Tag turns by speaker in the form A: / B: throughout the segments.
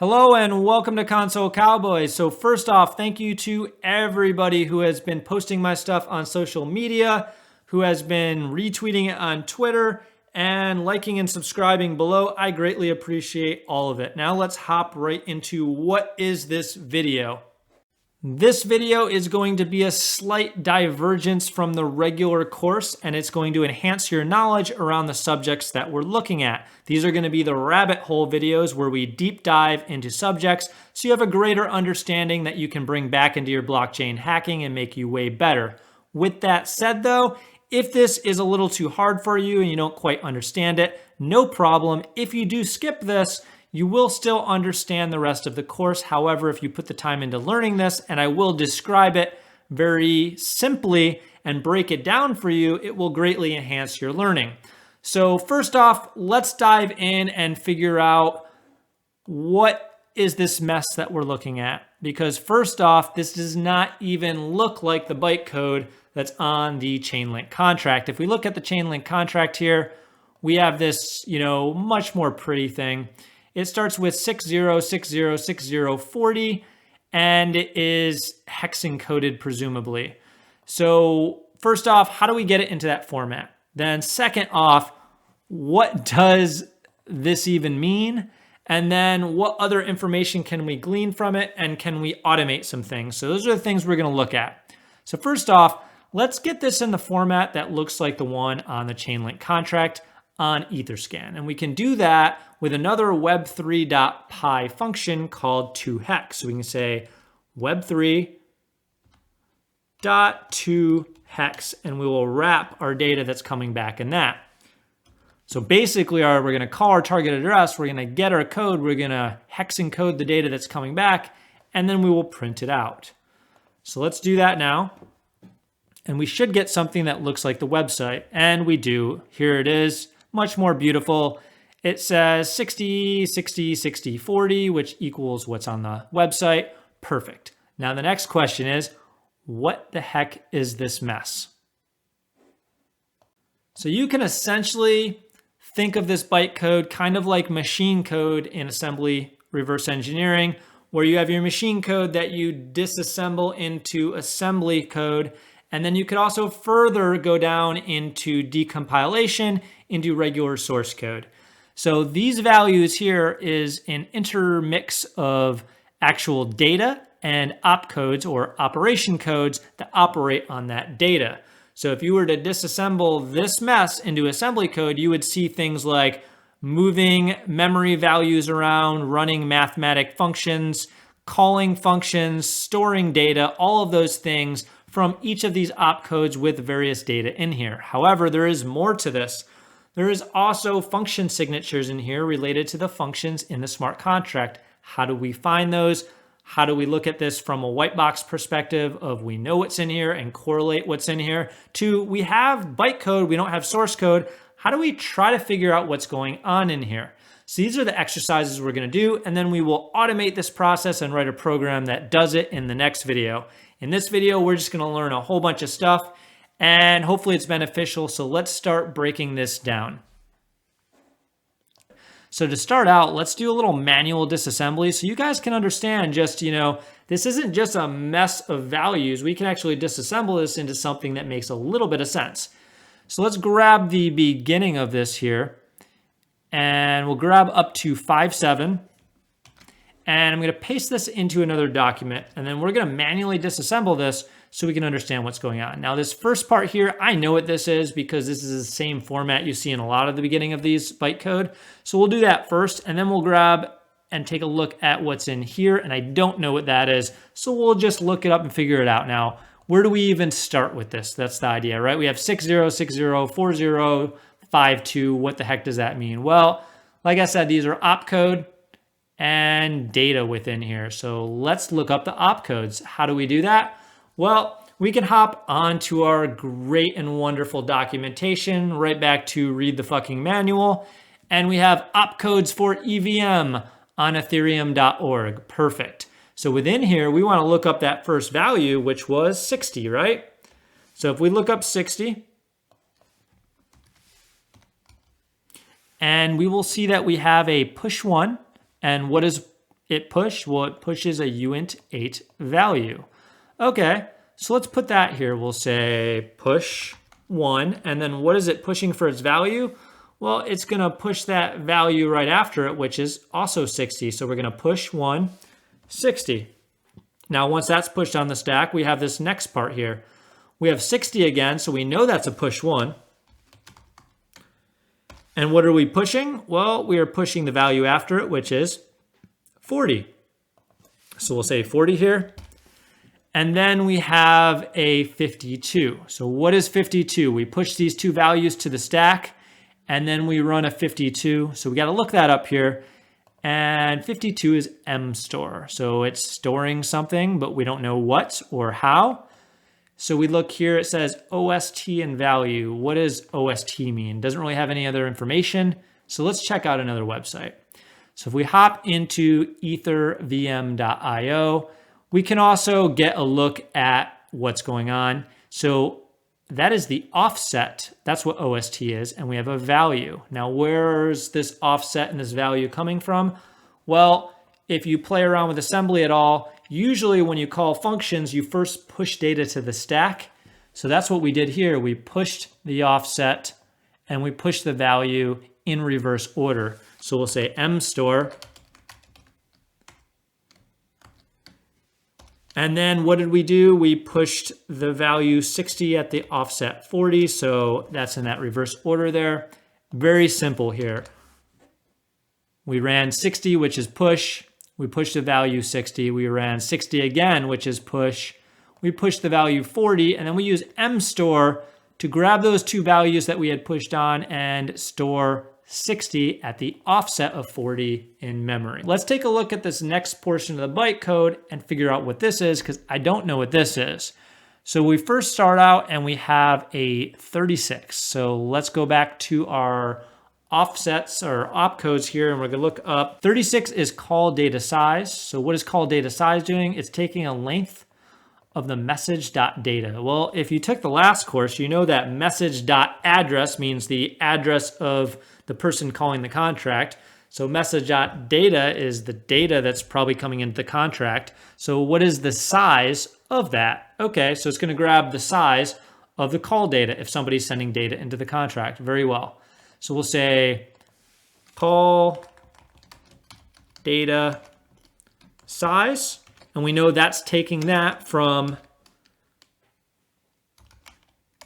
A: Hello and welcome to Console Cowboys. So first off, thank you to everybody who has been posting my stuff on social media, who has been retweeting it on Twitter, and liking and subscribing below. I greatly appreciate all of it. Now let's hop right into what is this video. This video is going to be a slight divergence from the regular course, and it's going to enhance your knowledge around the subjects that we're looking at. These are going to be the rabbit hole videos where we deep dive into subjects so you have a greater understanding that you can bring back into your blockchain hacking and make you way better. With that said though, if this is a little too hard for you and you don't quite understand it, no problem. If you do skip this, you will still understand the rest of the course. However, if you put the time into learning this, and I will describe it very simply and break it down for you, it will greatly enhance your learning. So first off, let's dive in and figure out what is this mess that we're looking at. Because first off, this does not even look like the bytecode that's on the Chainlink contract. If we look at the Chainlink contract here, we have this, much more pretty thing. It starts with 60606040, and it is hex encoded, presumably. So first off, how do we get it into that format? Then second off, what does this even mean? And then what other information can we glean from it? And can we automate some things? So those are the things we're gonna look at. So first off, let's get this in the format that looks like the one on the Chainlink contract on Etherscan. And we can do that with another web3.py function called toHex. So we can say web3.toHex, and we will wrap our data that's coming back in that. So basically we're gonna call our target address, we're gonna get our code, we're gonna hex encode the data that's coming back, and then we will print it out. So let's do that now. And we should get something that looks like the website, and we do. Here it is, much more beautiful. It says 60, 60, 60, 40, which equals what's on the website. Perfect. Now the next question is, what the heck is this mess? So you can essentially think of this bytecode kind of like machine code in assembly reverse engineering, where you have your machine code that you disassemble into assembly code. And then you could also further go down into decompilation into regular source code. So these values here is an intermix of actual data and opcodes or operation codes that operate on that data. So if you were to disassemble this mess into assembly code, you would see things like moving memory values around, running mathematic functions, calling functions, storing data, all of those things from each of these opcodes with various data in here. However, there is more to this. There is also function signatures in here related to the functions in the smart contract. How do we find those? How do we look at this from a white box perspective of we know what's in here and correlate what's in here to we have bytecode, we don't have source code. How do we try to figure out what's going on in here? So these are the exercises we're gonna do, and then we will automate this process and write a program that does it in the next video. In this video, we're just gonna learn a whole bunch of stuff and hopefully it's beneficial. So let's start breaking this down. So to start out, let's do a little manual disassembly so you guys can understand just, this isn't just a mess of values. We can actually disassemble this into something that makes a little bit of sense. So let's grab the beginning of this here and we'll grab up to 5.7. And I'm gonna paste this into another document, and then we're gonna manually disassemble this so we can understand what's going on. Now this first part here, I know what this is because this is the same format you see in a lot of the beginning of these bytecode. So we'll do that first, and then we'll grab and take a look at what's in here, and I don't know what that is, so we'll just look it up and figure it out. Now, where do we even start with this? That's the idea, right? We have 60604052. What the heck does that mean? Well, like I said, these are opcode and data within here. So let's look up the opcodes. How do we do that? Well, we can hop onto our great and wonderful documentation, right back to read the fucking manual. And we have opcodes for EVM on ethereum.org. Perfect. So within here, we want to look up that first value, which was 60, right? So if we look up 60, and we will see that we have a push one. And what is it push? Well, it pushes a uint8 value. Okay, so let's put that here. We'll say push 1, and then what is it pushing for its value? Well, it's gonna push that value right after it, which is also 60. So we're gonna push 1, 60. Now, once that's pushed on the stack, we have this next part here. We have 60 again, so we know that's a push 1. And what are we pushing? Well, we are pushing the value after it, which is 40. So we'll say 40 here. And then we have a 52. So what is 52? We push these two values to the stack, and then we run a 52. So we got to look that up here. And 52 is mstore. So it's storing something, but we don't know what or how. So we look here, it says OST and value. What does OST mean? Doesn't really have any other information. So let's check out another website. So if we hop into ethervm.io, we can also get a look at what's going on. So that is the offset. That's what OST is. And we have a value. Now, where's this offset and this value coming from? Well, if you play around with assembly at all, usually when you call functions, you first push data to the stack. So that's what we did here. We pushed the offset and we pushed the value in reverse order. So we'll say mstore. And then what did we do? We pushed the value 60 at the offset 40. So that's in that reverse order there. Very simple here. We ran 60, which is push. We pushed the value 60. We ran 60 again, which is push. We pushed the value 40, and then we use mstore to grab those two values that we had pushed on and store 60 at the offset of 40 in memory. Let's take a look at this next portion of the bytecode and figure out what this is, because I don't know what this is. So we first start out and we have a 36. So let's go back to our offsets or opcodes here, and we're gonna look up. 36 is call data size. So what is call data size doing? It's taking a length of the message.data. Well, if you took the last course, you know that message.address means the address of the person calling the contract. So message.data is the data that's probably coming into the contract. So what is the size of that? Okay, so it's gonna grab the size of the call data if somebody's sending data into the contract. Very well. So we'll say call data size, and we know that's taking that from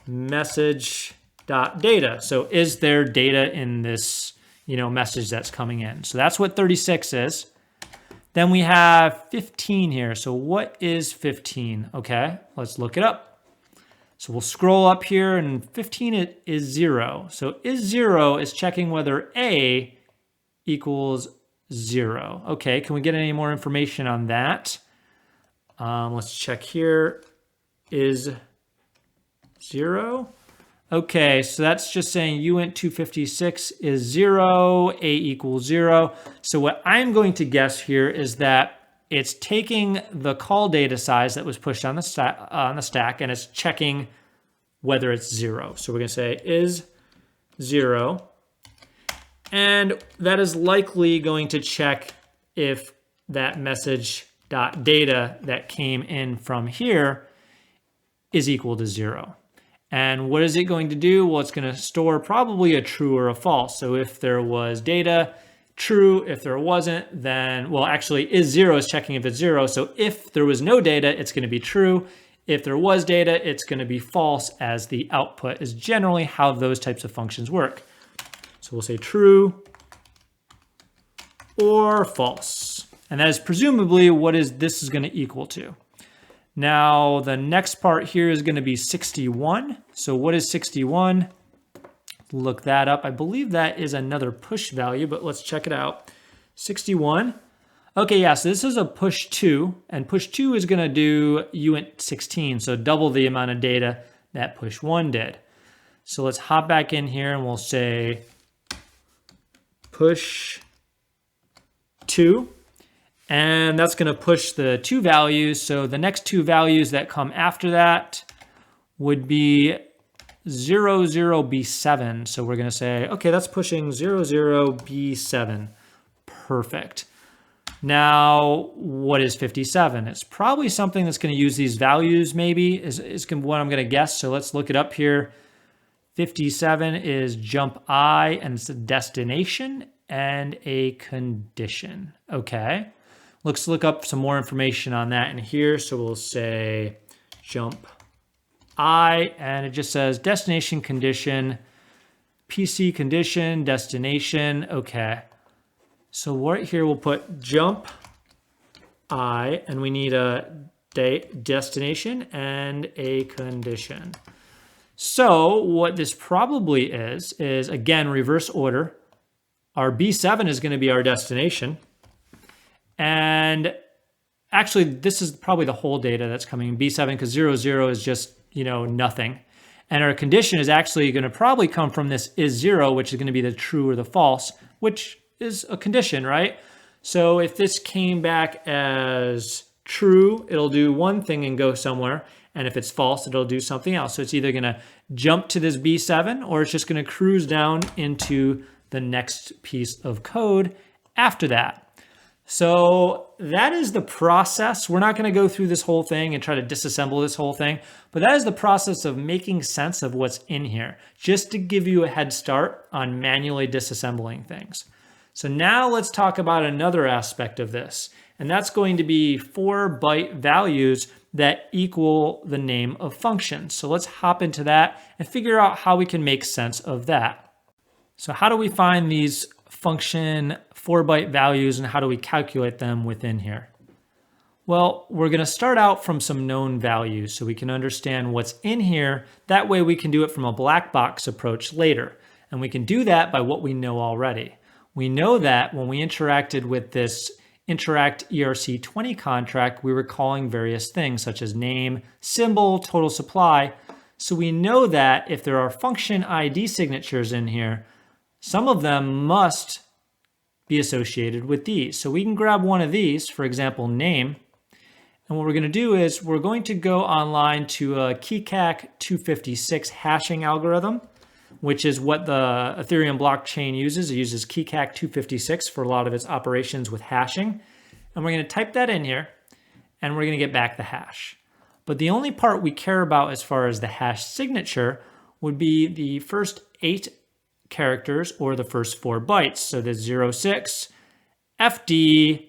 A: message.data. So is there data in this, message that's coming in? So that's what 36 is. Then we have 15 here. So what is 15? Okay, let's look it up. So we'll scroll up here, and 15 is 0. So is 0 is checking whether A equals 0. Okay, can we get any more information on that? Let's check here. Is 0? Okay, so that's just saying uint256 is 0, A equals 0. So what I'm going to guess here is that it's taking the call data size that was pushed on the stack and it's checking whether it's 0. So we're going to say is 0. And that is likely going to check if that message.data that came in from here is equal to 0. And what is it going to do? Well, it's going to store probably a true or a false. So if there was data, true. If there wasn't, then, well, actually is 0 is checking if it's 0. So if there was no data, it's going to be true. If there was data, it's going to be false, as the output is generally how those types of functions work. So we'll say true or false. And that is presumably what this is going to equal to. Now, the next part here is going to be 61. So what is 61? Look that up. I believe that is another push value, but let's check it out. 61. Okay, yeah, so this is a push 2, and push 2 is going to do uint16, so double the amount of data that push 1 did. So let's hop back in here and we'll say push 2. And that's going to push the 2 values. So the next 2 values that come after that would be 00B7. So we're going to say, okay, that's pushing 00B7. Perfect. Now, what is 57? It's probably something that's going to use these values, maybe, is what I'm going to guess. So let's look it up here. 57 is jump I, and it's a destination and a condition. Okay. Let's look up some more information on that in here. So we'll say jump I, and it just says destination condition, PC condition, destination. Okay. So right here, we'll put jump I, and we need a destination and a condition. So what this probably is again, reverse order. Our B7 is going to be our destination. And actually, this is probably the whole data that's coming in B7, because 0, 0 is just, nothing. And our condition is actually going to probably come from this is 0, which is going to be the true or the false, which is a condition, right? So if this came back as true, it'll do one thing and go somewhere. And if it's false, it'll do something else. So it's either going to jump to this B7, or it's just going to cruise down into the next piece of code after that. So that is the process. We're not going to go through this whole thing and try to disassemble this whole thing, but that is the process of making sense of what's in here, just to give you a head start on manually disassembling things. So now let's talk about another aspect of this, and that's going to be 4-byte values that equal the name of functions. So let's hop into that and figure out how we can make sense of that. So how do we find these function 4-byte values, and how do we calculate them within here? Well, we're going to start out from some known values so we can understand what's in here. That way we can do it from a black box approach later. And we can do that by what we know already. We know that when we interacted with this interact ERC20 contract, we were calling various things such as name, symbol, total supply. So we know that if there are function ID signatures in here, some of them must be associated with these. So we can grab one of these, for example, name. And what we're going to do is we're going to go online to a KeyCac 256 hashing algorithm, which is what the Ethereum blockchain uses. It uses KeyCac 256 for a lot of its operations with hashing. And we're going to type that in here, and we're going to get back the hash. But the only part we care about as far as the hash signature would be the first 8 characters or the first 4 bytes. So the 06, FD,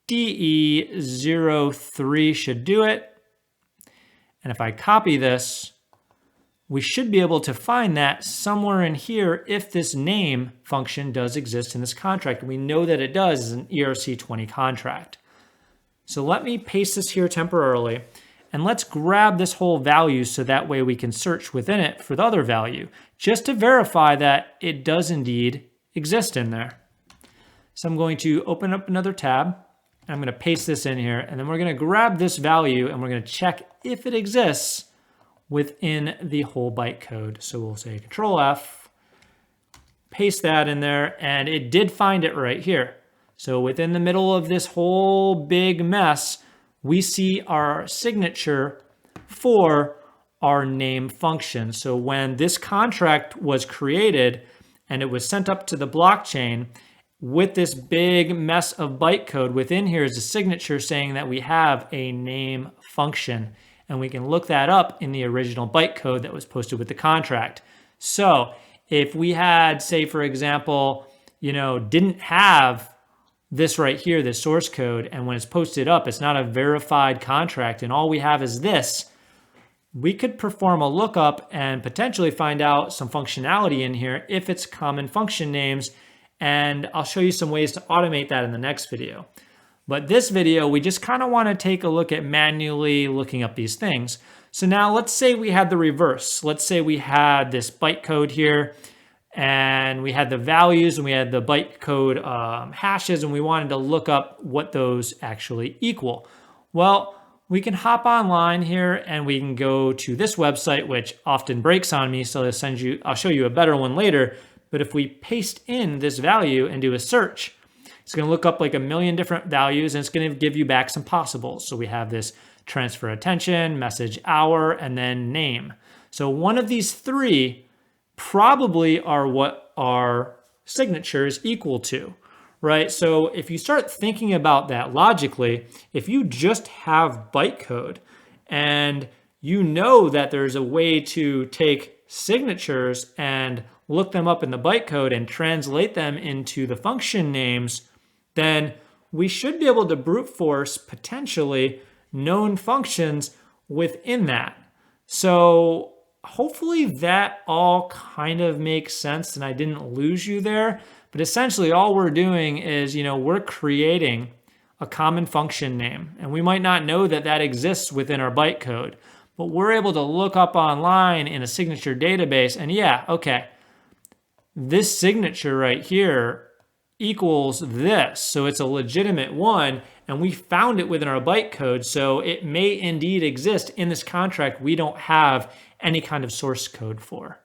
A: DE03 should do it. And if I copy this, we should be able to find that somewhere in here if this name function does exist in this contract. We know that it does as an ERC20 contract. So let me paste this here temporarily, and let's grab this whole value so that way we can search within it for the other value, just to verify that it does indeed exist in there. So I'm going to open up another tab, and I'm going to paste this in here, and then we're going to grab this value and we're going to check if it exists within the whole bytecode. So we'll say Control F, paste that in there, and it did find it right here. So within the middle of this whole big mess, we see our signature for our name function. So when this contract was created and it was sent up to the blockchain with this big mess of bytecode, within here is a signature saying that we have a name function. And we can look that up in the original bytecode that was posted with the contract. So if we had, say, for example, didn't have this right here, this source code, and when it's posted up, it's not a verified contract, and all we have is this, we could perform a lookup and potentially find out some functionality in here if it's common function names, and I'll show you some ways to automate that in the next video. But this video, we just kind of want to take a look at manually looking up these things. So now let's say we had the reverse. Let's say we had this bytecode here, and we had the values, and we had the bytecode hashes, and we wanted to look up what those actually equal. Well, we can hop online here, and we can go to this website, which often breaks on me, so I'll show you a better one later. But if we paste in this value and do a search, it's going to look up like a million different values, and it's going to give you back some possibles. So we have this transfer attention, message hour, and then name. So one of these 3 probably are what our signature is equal to, right? So if you start thinking about that logically, if you just have bytecode and you know that there's a way to take signatures and look them up in the bytecode and translate them into the function names, then we should be able to brute force potentially known functions within that. So hopefully that all kind of makes sense and I didn't lose you there. But essentially all we're doing is, we're creating a common function name. And we might not know that that exists within our bytecode, but we're able to look up online in a signature database and yeah, okay, this signature right here equals this. So it's a legitimate one and we found it within our bytecode. So it may indeed exist in this contract we don't have any kind of source code for.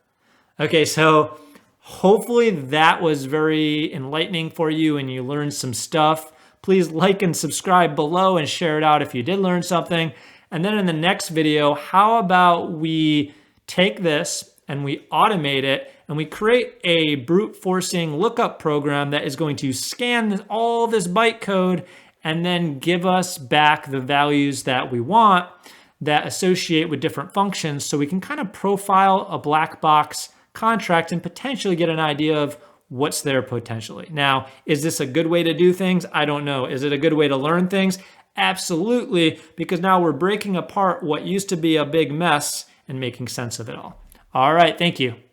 A: Okay, so hopefully that was very enlightening for you and you learned some stuff. Please like and subscribe below and share it out if you did learn something. And then in the next video, how about we take this and we automate it and we create a brute forcing lookup program that is going to scan all this bytecode and then give us back the values that we want that associate with different functions so we can kind of profile a black box contract and potentially get an idea of what's there potentially. Now, is this a good way to do things? I don't know. Is it a good way to learn things? Absolutely, because now we're breaking apart what used to be a big mess and making sense of it all. All right, thank you.